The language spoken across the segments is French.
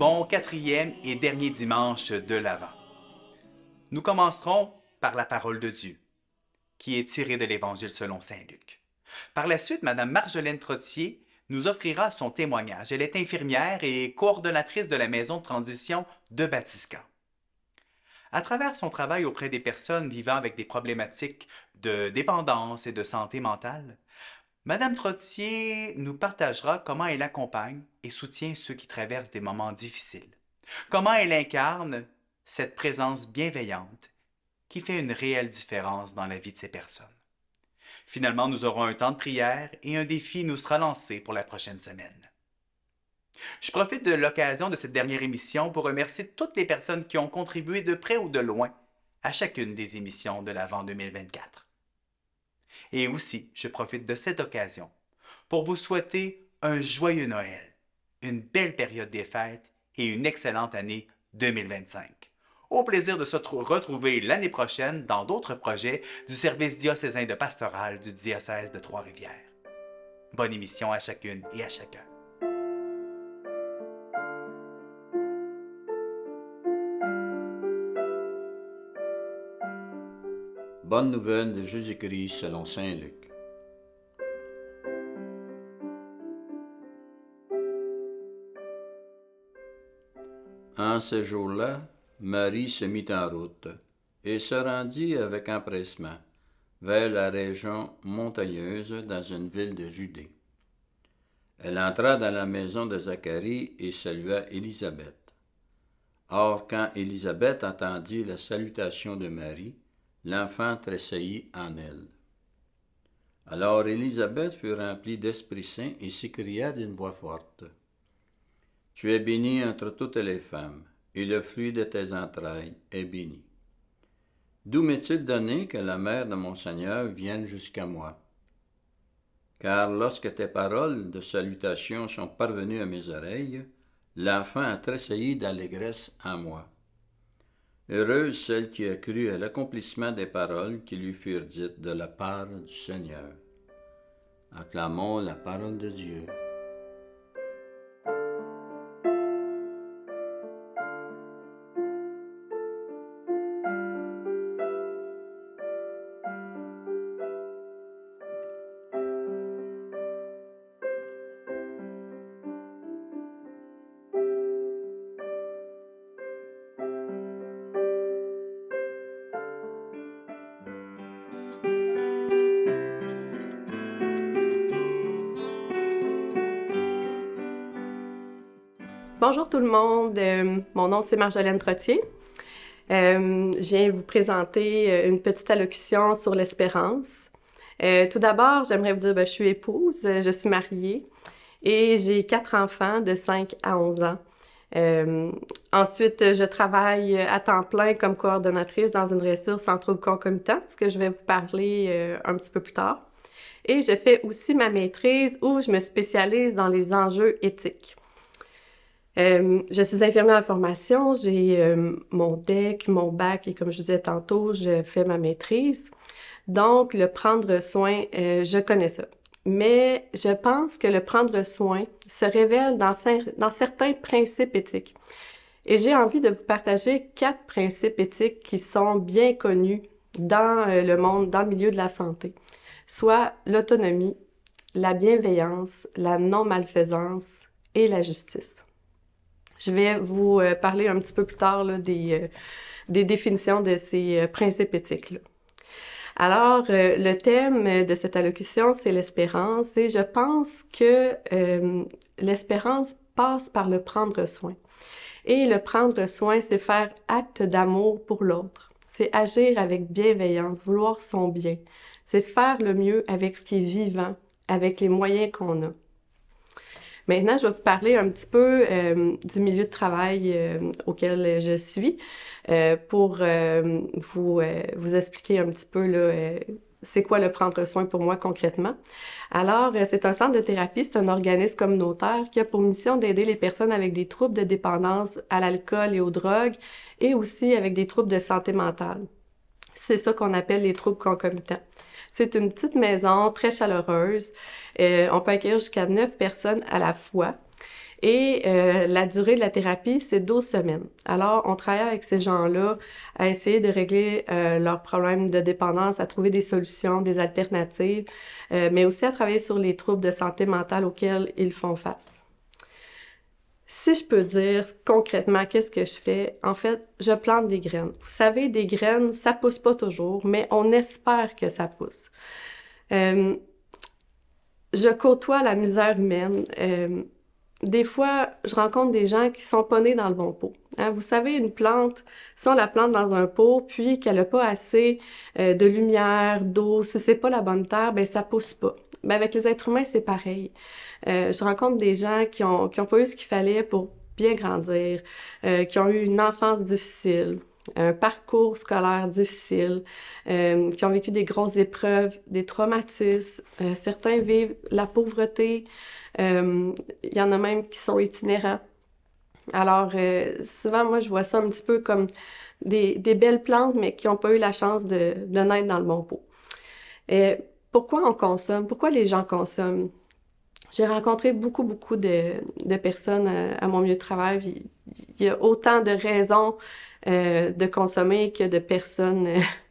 bon quatrième et dernier dimanche de l'Avent. Nous commencerons par la parole de Dieu, qui est tirée de l'Évangile selon saint Luc. Par la suite, Mme Marjolaine Trottier nous offrira son témoignage. Elle est infirmière et coordonnatrice de la maison de transition de Batiscan. À travers son travail auprès des personnes vivant avec des problématiques de dépendance et de santé mentale, Mme Trottier nous partagera comment elle accompagne et soutient ceux qui traversent des moments difficiles, comment elle incarne cette présence bienveillante qui fait une réelle différence dans la vie de ces personnes. Finalement, nous aurons un temps de prière et un défi nous sera lancé pour la prochaine semaine. Je profite de l'occasion de cette dernière émission pour remercier toutes les personnes qui ont contribué de près ou de loin à chacune des émissions de l'Avent 2024. Et aussi, je profite de cette occasion pour vous souhaiter un joyeux Noël, une belle période des fêtes et une excellente année 2025. Au plaisir de se retrouver l'année prochaine dans d'autres projets du service diocésain de pastoral du diocèse de Trois-Rivières. Bonne émission à chacune et à chacun. Bonne nouvelle de Jésus-Christ selon saint Luc. En ce jour-là, Marie se mit en route et se rendit avec empressement vers la région montagneuse dans une ville de Judée. Elle entra dans la maison de Zacharie et salua Élisabeth. Or, quand Élisabeth entendit la salutation de Marie, l'enfant tressaillit en elle. Alors Élisabeth fut remplie d'Esprit Saint et s'écria d'une voix forte. « Tu es bénie entre toutes les femmes, et le fruit de tes entrailles est béni. D'où m'est-il donné que la mère de mon Seigneur vienne jusqu'à moi? Car lorsque tes paroles de salutation sont parvenues à mes oreilles, l'enfant a tressailli d'allégresse en moi. Heureuse celle qui a cru à l'accomplissement des paroles qui lui furent dites de la part du Seigneur. » Acclamons la parole de Dieu. Bonjour tout le monde, mon nom c'est Marjolaine Trottier. Je viens vous présenter une petite allocution sur l'espérance. Tout d'abord, j'aimerais vous dire que je suis épouse, je suis mariée et j'ai 4 enfants de 5 à 11 ans. Ensuite, je travaille à temps plein comme coordonnatrice dans une ressource en troubles concomitants, ce que je vais vous parler un petit peu plus tard. Et je fais aussi ma maîtrise où je me spécialise dans les enjeux éthiques. Je suis infirmière en formation, j'ai mon DEC, mon bac et comme je disais tantôt, je fais ma maîtrise. Donc, le prendre soin, je connais ça. Mais je pense que le prendre soin se révèle dans certains principes éthiques. Et j'ai envie de vous partager 4 principes éthiques qui sont bien connus dans le monde, dans le milieu de la santé. Soit l'autonomie, la bienveillance, la non-malfaisance et la justice. Je vais vous parler un petit peu plus tard là, des définitions de ces principes éthiques-là. Alors, le thème de cette allocution, c'est l'espérance et je pense que l'espérance passe par le prendre soin. Et le prendre soin, c'est faire acte d'amour pour l'autre. C'est agir avec bienveillance, vouloir son bien. C'est faire le mieux avec ce qui est vivant, avec les moyens qu'on a. Maintenant, je vais vous parler un petit peu du milieu de travail auquel je suis pour vous expliquer un petit peu là, c'est quoi le prendre soin pour moi concrètement. Alors, c'est un centre de thérapie, c'est un organisme communautaire qui a pour mission d'aider les personnes avec des troubles de dépendance à l'alcool et aux drogues et aussi avec des troubles de santé mentale. C'est ça qu'on appelle les troubles concomitants. C'est une petite maison très chaleureuse. On peut accueillir jusqu'à 9 personnes à la fois. Et la durée de la thérapie, c'est 12 semaines. Alors, on travaille avec ces gens-là à essayer de régler leurs problèmes de dépendance, à trouver des solutions, des alternatives, mais aussi à travailler sur les troubles de santé mentale auxquels ils font face. Si je peux dire concrètement qu'est-ce que je fais, en fait, je plante des graines. Vous savez, des graines, ça pousse pas toujours, mais on espère que ça pousse. Je côtoie la misère humaine. Des fois, je rencontre des gens qui sont pas nés dans le bon pot. Hein? Vous savez, une plante, si on la plante dans un pot, puis qu'elle n'a pas assez de lumière, d'eau, si c'est pas la bonne terre, ben ça pousse pas. Ben, avec les êtres humains, c'est pareil. Je rencontre des gens qui ont pas eu ce qu'il fallait pour bien grandir, qui ont eu une enfance difficile, un parcours scolaire difficile, qui ont vécu des grosses épreuves, des traumatismes. Certains vivent la pauvreté. Il y en a même qui sont itinérants. Alors, souvent, moi, je vois ça un petit peu comme des belles plantes, mais qui n'ont pas eu la chance de naître dans le bon pot. Pourquoi on consomme? Pourquoi les gens consomment? J'ai rencontré beaucoup de personnes à mon milieu de travail. Il y a autant de raisons de consommer que de personnes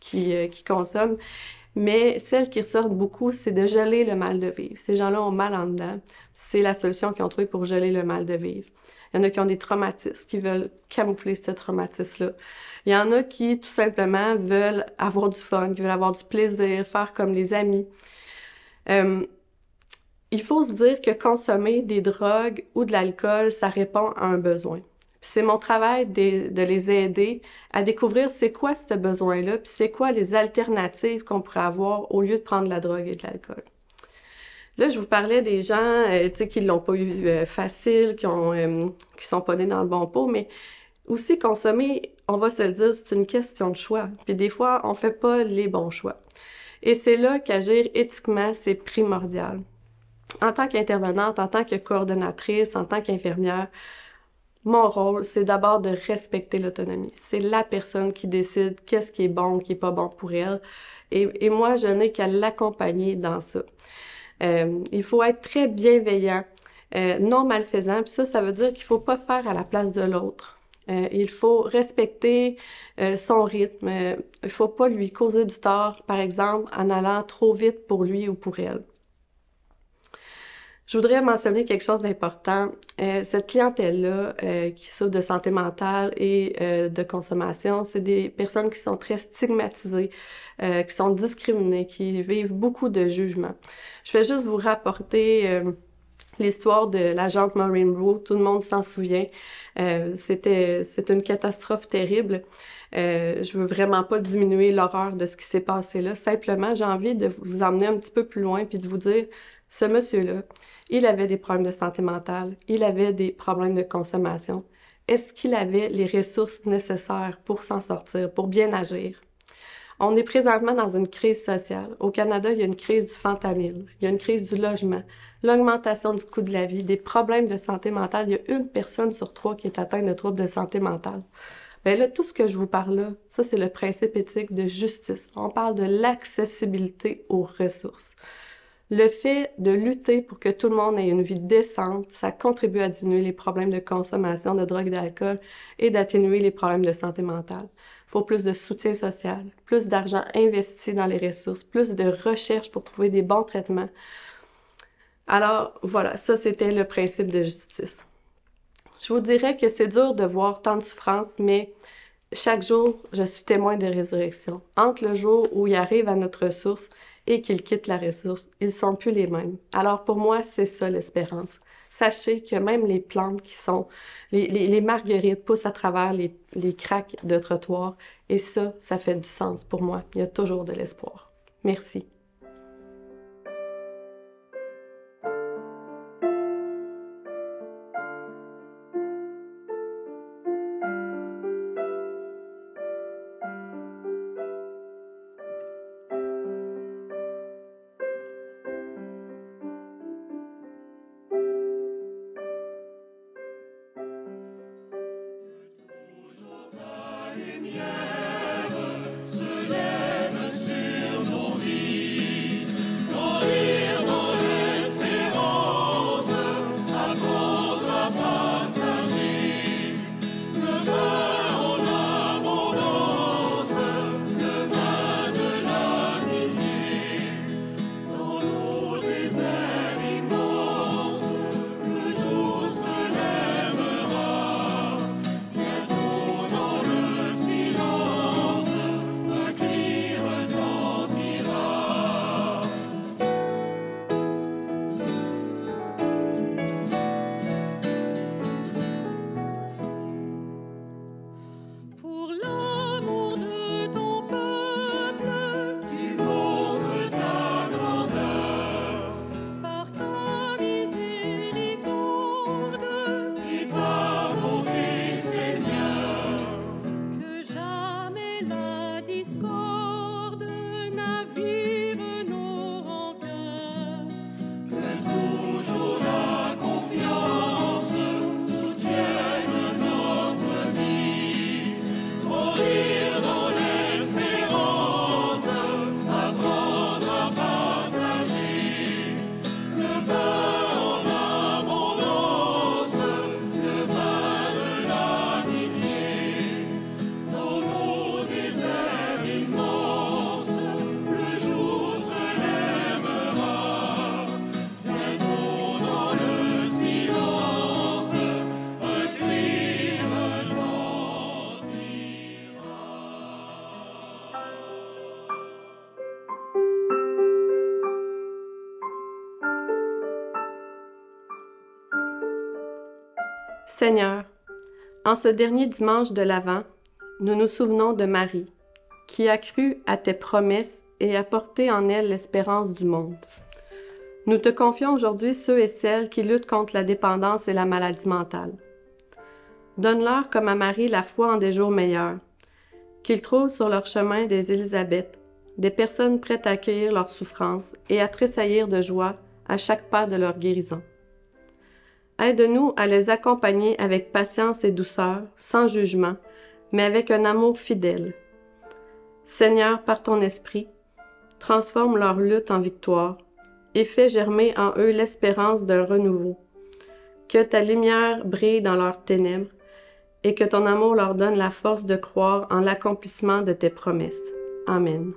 qui consomment. Mais celles qui ressortent beaucoup, c'est de geler le mal de vivre. Ces gens-là ont mal en dedans. C'est la solution qu'ils ont trouvée pour geler le mal de vivre. Il y en a qui ont des traumatismes, qui veulent camoufler ce traumatisme-là. Il y en a qui, tout simplement, veulent avoir du fun, qui veulent avoir du plaisir, faire comme les amis. Il faut se dire que consommer des drogues ou de l'alcool, ça répond à un besoin. C'est mon travail de les aider à découvrir c'est quoi ce besoin-là, puis c'est quoi les alternatives qu'on pourrait avoir au lieu de prendre de la drogue et de l'alcool. Là, je vous parlais des gens qui l'ont pas eu facile, qui sont pas nés dans le bon pot, mais aussi consommer, on va se le dire, c'est une question de choix. Puis des fois, on fait pas les bons choix. Et c'est là qu'agir éthiquement, c'est primordial. En tant qu'intervenante, en tant que coordonnatrice, en tant qu'infirmière, mon rôle, c'est d'abord de respecter l'autonomie. C'est la personne qui décide qu'est-ce qui est bon, qui est pas bon pour elle. Et moi, je n'ai qu'à l'accompagner dans ça. Il faut être très bienveillant, non malfaisant. Puis ça veut dire qu'il faut pas faire à la place de l'autre. Il faut respecter son rythme. Il faut pas lui causer du tort, par exemple, en allant trop vite pour lui ou pour elle. Je voudrais mentionner quelque chose d'important. Cette clientèle-là qui souffre de santé mentale et de consommation, c'est des personnes qui sont très stigmatisées, qui sont discriminées, qui vivent beaucoup de jugements. Je vais juste vous rapporter l'histoire de l'agente Maureen Rowe. Tout le monde s'en souvient. C'est une catastrophe terrible. Je veux vraiment pas diminuer l'horreur de ce qui s'est passé là. Simplement, j'ai envie de vous emmener un petit peu plus loin puis de vous dire, ce monsieur-là, il avait des problèmes de santé mentale, il avait des problèmes de consommation. Est-ce qu'il avait les ressources nécessaires pour s'en sortir, pour bien agir? On est présentement dans une crise sociale. Au Canada, il y a une crise du fentanyl, il y a une crise du logement, l'augmentation du coût de la vie, des problèmes de santé mentale. Il y a une personne sur 3 qui est atteinte de troubles de santé mentale. Bien là, tout ce que je vous parle là, ça c'est le principe éthique de justice. On parle de l'accessibilité aux ressources. Le fait de lutter pour que tout le monde ait une vie décente, ça contribue à diminuer les problèmes de consommation de drogue et d'alcool et d'atténuer les problèmes de santé mentale. Il faut plus de soutien social, plus d'argent investi dans les ressources, plus de recherche pour trouver des bons traitements. Alors, voilà, ça c'était le principe de justice. Je vous dirais que c'est dur de voir tant de souffrance, mais chaque jour, je suis témoin de résurrection. Entre le jour où il arrive à notre ressource et qu'il quitte la ressource, ils ne sont plus les mêmes. Alors pour moi, c'est ça l'espérance. Sachez que même les plantes qui sont... Les marguerites poussent à travers les craques de trottoir et ça fait du sens pour moi. Il y a toujours de l'espoir. Merci. Se lève sur nos vies. Seigneur, en ce dernier dimanche de l'Avent, nous nous souvenons de Marie, qui a cru à tes promesses et a porté en elle l'espérance du monde. Nous te confions aujourd'hui ceux et celles qui luttent contre la dépendance et la maladie mentale. Donne-leur, comme à Marie, la foi en des jours meilleurs, qu'ils trouvent sur leur chemin des Élisabeth, des personnes prêtes à accueillir leurs souffrances et à tressaillir de joie à chaque pas de leur guérison. Aide-nous à les accompagner avec patience et douceur, sans jugement, mais avec un amour fidèle. Seigneur, par ton esprit, transforme leur lutte en victoire et fais germer en eux l'espérance d'un renouveau. Que ta lumière brille dans leurs ténèbres et que ton amour leur donne la force de croire en l'accomplissement de tes promesses. Amen.